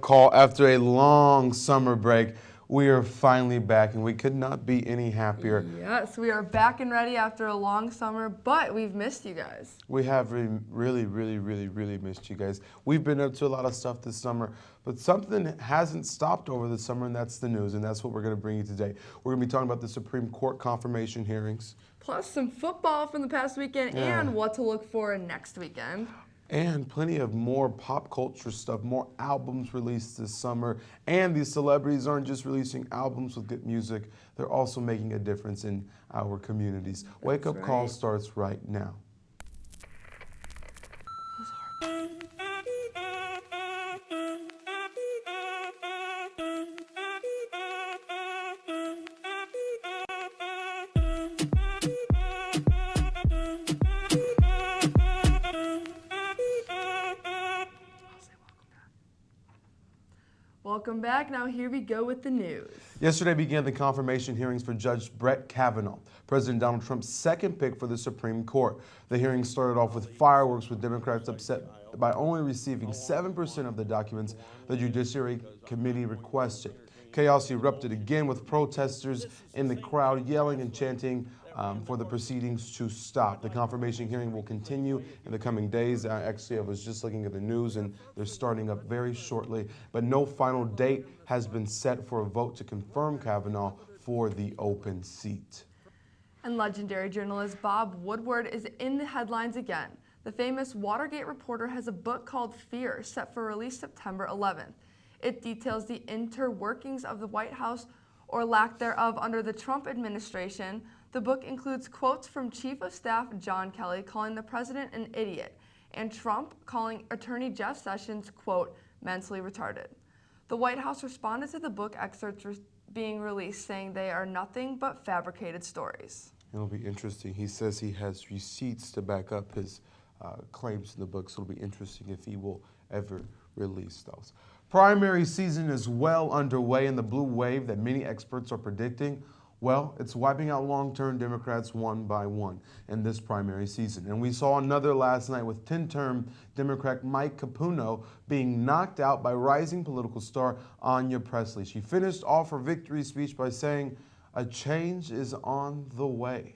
Call after a long summer break. We are finally back, and we could not be any happier. Yes, we are back and ready after a long summer, but we've missed you guys. We have really missed you guys. We've been up to a lot of stuff this summer, but something hasn't stopped over the summer, and that's the news, and that's what we're going to bring you today. We're going to be talking about the Supreme Court confirmation hearings. Plus some football from the past weekend and what to look for next weekend. And plenty of more pop culture stuff, more albums released this summer. And these celebrities aren't just releasing albums with good music, they're also making a difference in our communities. Wake Up Call starts right now. Welcome back. Now here we go with the news. Yesterday began the confirmation hearings for Judge Brett Kavanaugh, President Donald Trump's second pick for the Supreme Court. The hearings started off with fireworks, with Democrats upset by only receiving 7% of the documents the Judiciary Committee requested. Chaos erupted again, with protesters in the crowd yelling and chanting for the proceedings to stop. The confirmation hearing will continue in the coming days. Actually, I was just looking at the news, and they're starting up very shortly. But no final date has been set for a vote to confirm Kavanaugh for the open seat. And legendary journalist Bob Woodward is in the headlines again. The famous Watergate reporter has a book called Fear, set for release September 11th. It details the interworkings of the White House, or lack thereof, under the Trump administration. The book includes quotes from Chief of Staff John Kelly calling the president an idiot, and Trump calling Attorney Jeff Sessions, quote, mentally retarded. The White House responded to the book excerpts being released, saying they are nothing but fabricated stories. It'll be interesting. He says he has receipts to back up his claims in the book, so it'll be interesting if he will ever release those. Primary season is well underway, and the blue wave that many experts are predicting, well, it's wiping out long-term Democrats one by one in this primary season. And we saw another last night with 10-term Democrat Mike Capuano being knocked out by rising political star Anya Presley. She finished off her victory speech by saying, "A change is on the way."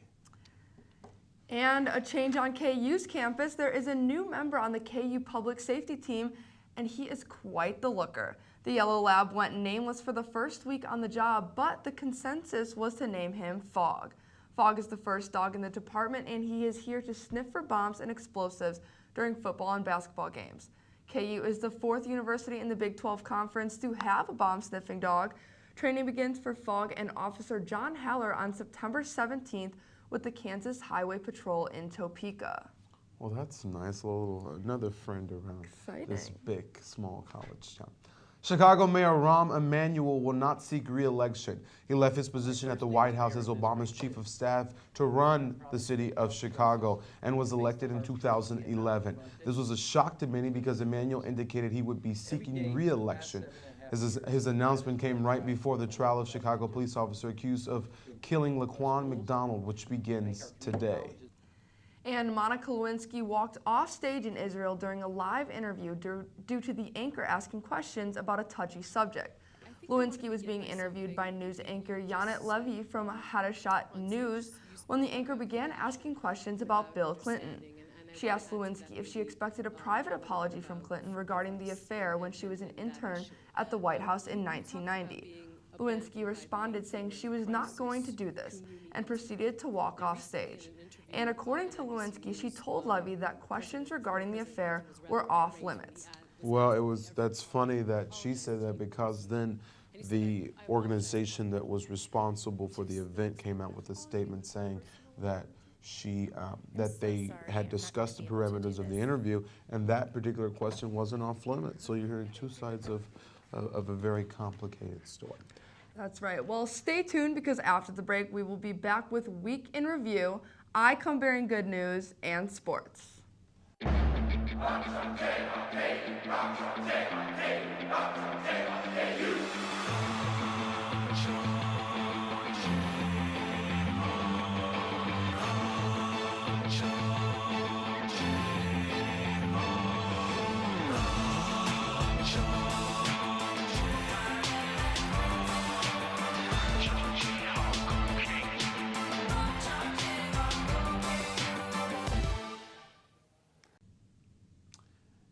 And a change on KU's campus. There is a new member on the KU public safety team, and he is quite the looker. The Yellow Lab went nameless for the first week on the job, but the consensus was to name him Fog. Fog is the first dog in the department, and he is here to sniff for bombs and explosives during football and basketball games. KU is the fourth university in the Big 12 Conference to have a bomb-sniffing dog. Training begins for Fog and Officer John Haller on September 17th with the Kansas Highway Patrol in Topeka. Well, that's nice. Another friend around this big, small college town. Chicago Mayor Rahm Emanuel will not seek re-election. He left his position at the White House as Obama's chief of staff to run the city of Chicago and was elected in 2011. This was a shock to many because Emanuel indicated he would be seeking re-election. His announcement came right before the trial of Chicago police officer accused of killing Laquan McDonald, which begins today. And Monica Lewinsky walked off stage in Israel during a live interview due to the anchor asking questions about a touchy subject. Lewinsky was being interviewed by news anchor Yonit Levy from Hadashat News when the anchor began asking questions about Bill Clinton. She asked Lewinsky if she expected a private apology from Clinton regarding the affair when she was an intern at the White House in 1990. Lewinsky responded saying she was not going to do this and proceeded to walk off stage. And according to Lewinsky, she told Levy that questions regarding the affair were off limits. Well, that's funny that she said that, because then the organization that was responsible for the event came out with a statement saying that that they had discussed the parameters of the interview, and that particular question wasn't off limits. So you're hearing two sides of a very complicated story. That's right. Well, stay tuned, because after the break, we will be back with Week in Review. I come bearing good news and sports.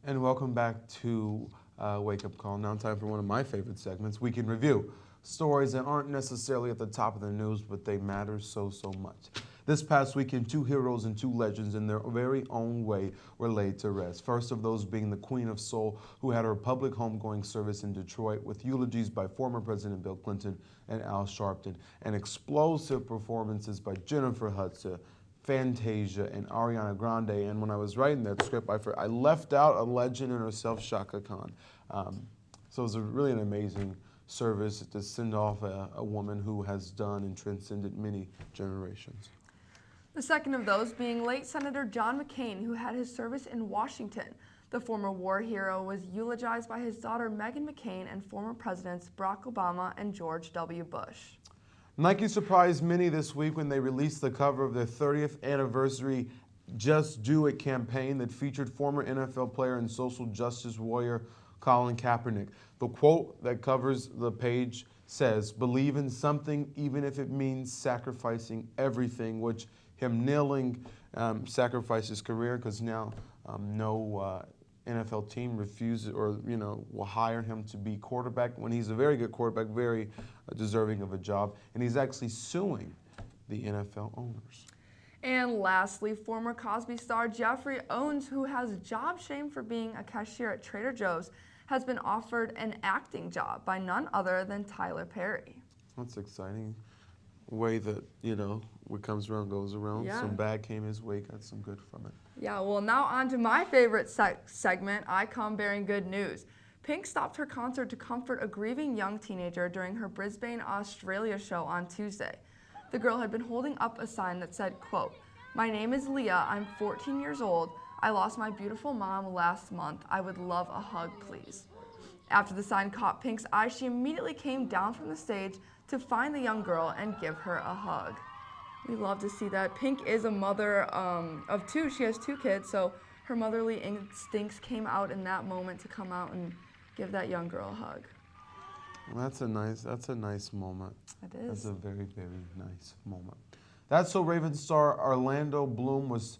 And welcome back to Wake Up Call. Now time for one of my favorite segments, Week in Review. Stories that aren't necessarily at the top of the news, but they matter so much. This past weekend, two heroes and two legends in their very own way were laid to rest. First of those being the Queen of Soul, who had her public homegoing service in Detroit with eulogies by former President Bill Clinton and Al Sharpton, and explosive performances by Jennifer Hudson, Fantasia, and Ariana Grande. And when I was writing that script, I left out a legend in herself, Shaka Khan. So it was really an amazing service to send off a woman who has done and transcended many generations. The second of those being late Senator John McCain, who had his service in Washington. The former war hero was eulogized by his daughter Meghan McCain and former presidents Barack Obama and George W. Bush. Nike surprised many this week when they released the cover of their 30th anniversary Just Do It campaign that featured former NFL player and social justice warrior Colin Kaepernick. The quote that covers the page says, "Believe in something even if it means sacrificing everything," which him kneeling sacrificed his career because now no NFL team refuses or will hire him to be quarterback when he's a very good quarterback, very deserving of a job, and he's actually suing the NFL owners. And lastly, former Cosby star Jeffrey Owens, who has job shame for being a cashier at Trader Joe's, has been offered an acting job by none other than Tyler Perry. That's exciting. Way that, what comes around goes around. Yeah. Some bad came his way, got some good from it. Yeah, well, now on to my favorite segment, I Come Bearing Good News. Pink stopped her concert to comfort a grieving young teenager during her Brisbane, Australia show on Tuesday. The girl had been holding up a sign that said, quote, "My name is Leah, I'm 14 years old. I lost my beautiful mom last month. I would love a hug, please." After the sign caught Pink's eye, she immediately came down from the stage to find the young girl and give her a hug. We love to see that. Pink is a mother of two. She has two kids, so her motherly instincts came out in that moment to come out and give that young girl a hug. Well, that's a nice moment. It is. That's a very nice moment. That's So Raven star Orlando Bloom was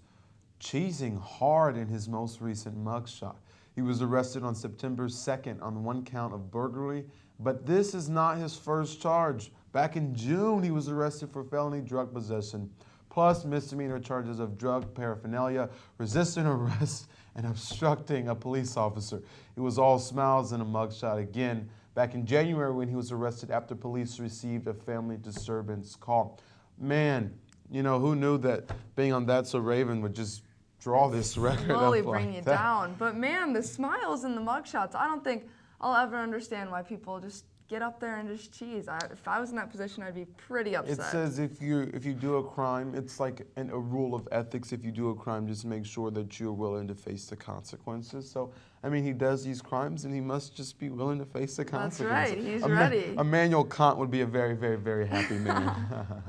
cheesing hard in his most recent mugshot. He was arrested on September 2nd on one count of burglary, but this is not his first charge. Back in June, he was arrested for felony drug possession, plus misdemeanor charges of drug paraphernalia, resisting arrest, and obstructing a police officer. He was all smiles in a mugshot again back in January when he was arrested after police received a family disturbance call. Man, who knew that being on That's So Raven would just draw this record Slowly up bring like you that. down. But man, the smiles in the mugshots, I don't think I'll ever understand why people just get up there and just cheese. If I was in that position, I'd be pretty upset. It says if you do a crime, it's like a rule of ethics. If you do a crime, just make sure that you're willing to face the consequences. So, he does these crimes, and he must just be willing to face the consequences. That's right. He's ready. Immanuel Kant would be a very happy man.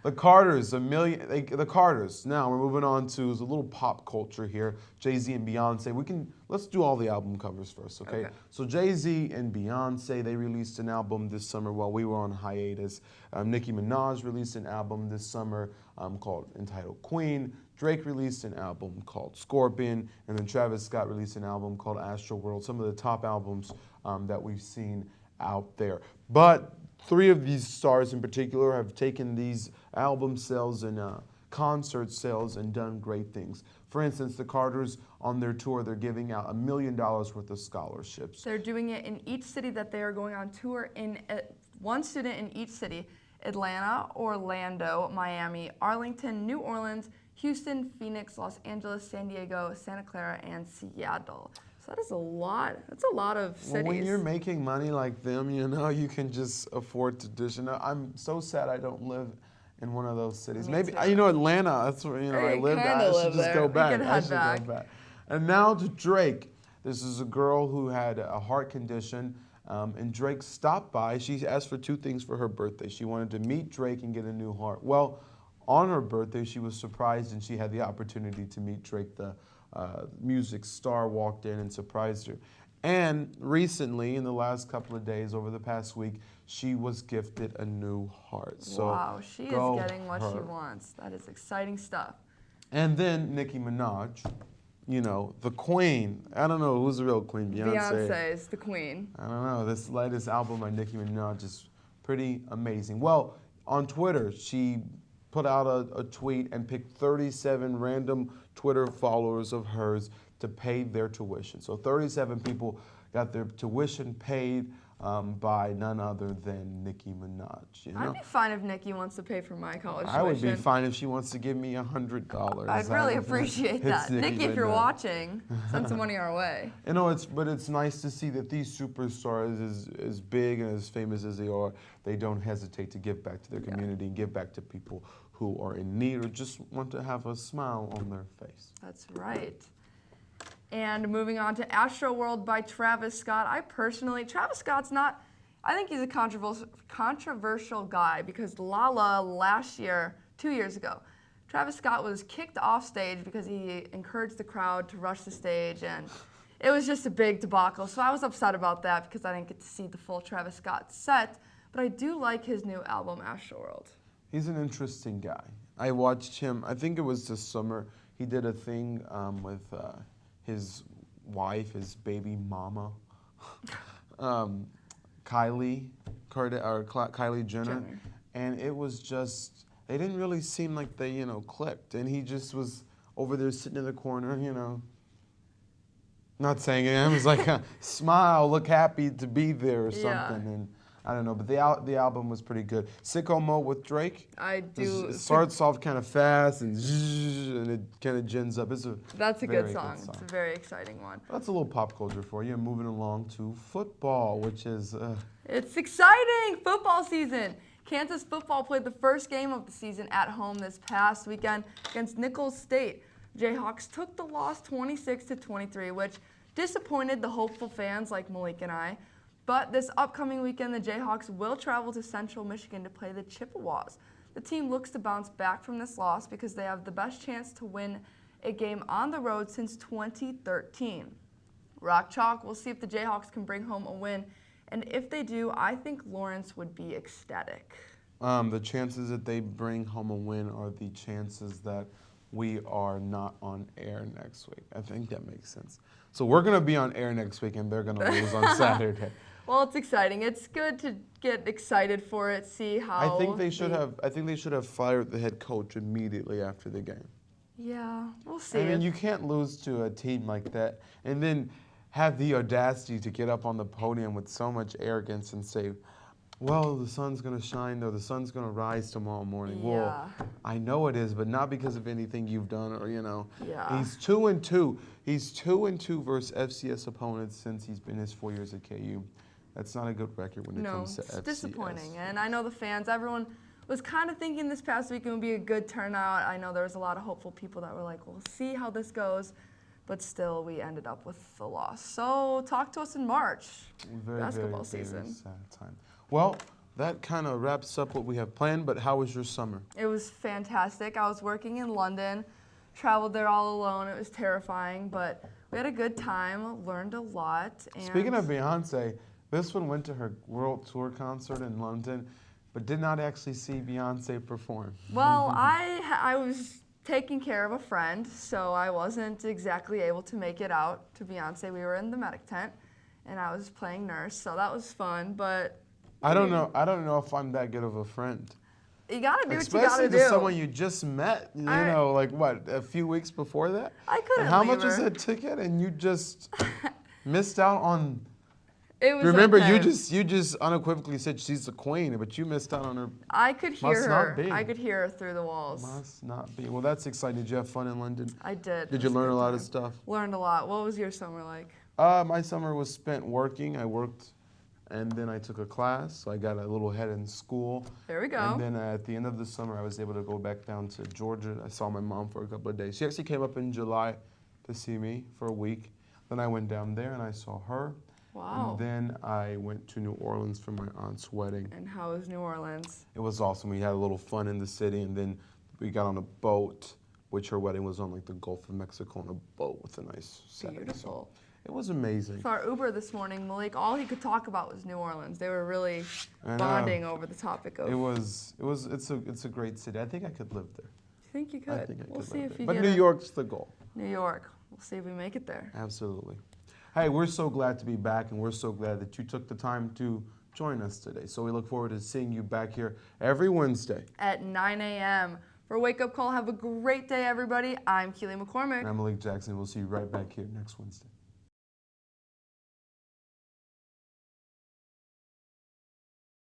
The Carters, the Carters. Now we're moving on to a little pop culture here. Jay-Z and Beyonce. Let's do all the album covers first, okay? So Jay-Z and Beyonce, they released an album this summer while we were on hiatus. Nicki Minaj released an album this summer entitled Queen. Drake released an album called Scorpion, and then Travis Scott released an album called Astroworld. Some of the top albums that we've seen out there, but three of these stars in particular have taken these album sales and concert sales and done great things. For instance, the Carters on their tour, they're giving out $1 million worth of scholarships. They're doing it in each city that they are going on tour in. One student in each city: Atlanta, Orlando, Miami, Arlington, New Orleans, Houston, Phoenix, Los Angeles, San Diego, Santa Clara, and Seattle. So that is a lot. That's a lot of cities. Well, when you're making money like them, you can just afford to dish. And I'm so sad I don't live in one of those cities. Maybe, Atlanta, that's where, I lived at. I should just go back. I should go back. And now to Drake. This is a girl who had a heart condition, and Drake stopped by. She asked for two things for her birthday. She wanted to meet Drake and get a new heart. Well, on her birthday, she was surprised, and she had the opportunity to meet Drake. The music star walked in and surprised her. And recently, in the last couple of days, over the past week, she was gifted a new heart. So wow, she is getting what she wants. That is exciting stuff. And then Nicki Minaj. you know, the queen. I don't know who's the real queen, Beyonce. Beyonce is the queen. I don't know. This latest album by Nicki Minaj is pretty amazing. Well, on Twitter, she put out a tweet and picked 37 random Twitter followers of hers to pay their tuition. So 37 people got their tuition paid by none other than Nicki Minaj. You know? I'd be fine if Nicki wants to pay for my college tuition. I would be fine if she wants to give me $100. I'd really appreciate that. Nicki, if you're watching, send some money our way. You know, but it's nice to see that these superstars, as big and as famous as they are, they don't hesitate to give back to their community and give back to people who are in need or just want to have a smile on their face. That's right. And moving on to Astroworld by Travis Scott. Travis Scott's not, I think he's a controversial guy because Lala last year, 2 years ago, Travis Scott was kicked off stage because he encouraged the crowd to rush the stage, and it was just a big debacle. So I was upset about that because I didn't get to see the full Travis Scott set, but I do like his new album, Astroworld. He's an interesting guy. I watched him, I think it was this summer, he did a thing with his wife, his baby mama, Kylie Jenner, and it was just, they didn't really seem like they, you know, clicked, and he just was over there sitting in the corner, you know, not saying it, he was like, smile, look happy to be there or something, and I don't know, but the album was pretty good. Sicko Mode with Drake. I do. It starts off kind of fast and it kind of gins up. That's a good song. It's a very exciting one. That's a little pop culture for you. Moving along to football, which is... It's exciting! Football season. Kansas football played the first game of the season at home this past weekend against Nicholls State. Jayhawks took the loss 26-23, which disappointed the hopeful fans like Malik and I. But this upcoming weekend, the Jayhawks will travel to Central Michigan to play the Chippewas. The team looks to bounce back from this loss because they have the best chance to win a game on the road since 2013. Rock Chalk, we'll see if the Jayhawks can bring home a win. And if they do, I think Lawrence would be ecstatic. The chances that they bring home a win are the chances that we are not on air next week. I think that makes sense. So we're going to be on air next week, and they're going to lose on Saturday. Well, it's exciting. It's good to get excited for it, see how... I think they should have fired the head coach immediately after the game. Yeah, we'll see. I mean, you can't lose to a team like that and then have the audacity to get up on the podium with so much arrogance and say, well, the sun's going to shine, or the sun's going to rise tomorrow morning. Yeah. Well, I know it is, but not because of anything you've done or, you know. Yeah. He's 2-2. He's 2-2 versus FCS opponents since he's been his 4 years at KU. That's not a good record when it comes to FCS. No, it's disappointing. And I know the fans, everyone was kind of thinking this past week it would be a good turnout. I know there was a lot of hopeful people that were like, we'll see how this goes. But still, we ended up with the loss. So talk to us in March. Basketball season. Very sad time. Well, that kind of wraps up what we have planned, but how was your summer? It was fantastic. I was working in London, traveled there all alone. It was terrifying, but we had a good time, learned a lot. And speaking of Beyonce, this one went to her world tour concert in London, but did not actually see Beyonce perform. Well, I was taking care of a friend, so I wasn't exactly able to make it out to Beyonce. We were in the medic tent, and I was playing nurse, so that was fun, but... I don't know if I'm that good of a friend. You gotta do what you gotta do. Especially to someone you just met, you know, like what, a few weeks before that? I couldn't And how leave much was her. that ticket? And you just missed out on... It was Remember, okay. you just unequivocally said she's the queen, but you missed out on her. I could hear Must her. not be. I could hear her through the walls. Must not be. Well, that's exciting. Did you have fun in London? I did. Did you learn a lot of stuff? Learned a lot. What was your summer like? My summer was spent working. I worked, and then I took a class, so I got a little ahead in school. There we go. And then at the end of the summer, I was able to go back down to Georgia. I saw my mom for a couple of days. She actually came up in July to see me for a week. Then I went down there and I saw her. Wow. And then I went to New Orleans for my aunt's wedding. And how was New Orleans? It was awesome. We had a little fun in the city, and then we got on a boat, which her wedding was on like the Gulf of Mexico on a boat with a nice setting. Beautiful. So it was amazing. For our Uber this morning, Malik, all he could talk about was New Orleans. They were really bonding over the topic of. It's a great city. I think I could live there. You think you could? I think I could we'll see live if there. you But get New York's the goal. New York. We'll see if we make it there. Absolutely. Hey, we're so glad to be back, and we're so glad that you took the time to join us today. So we look forward to seeing you back here every Wednesday At 9 a.m. For Wake Up Call, have a great day, everybody. I'm Keely McCormick. And I'm Malik Jackson. We'll see you right back here next Wednesday.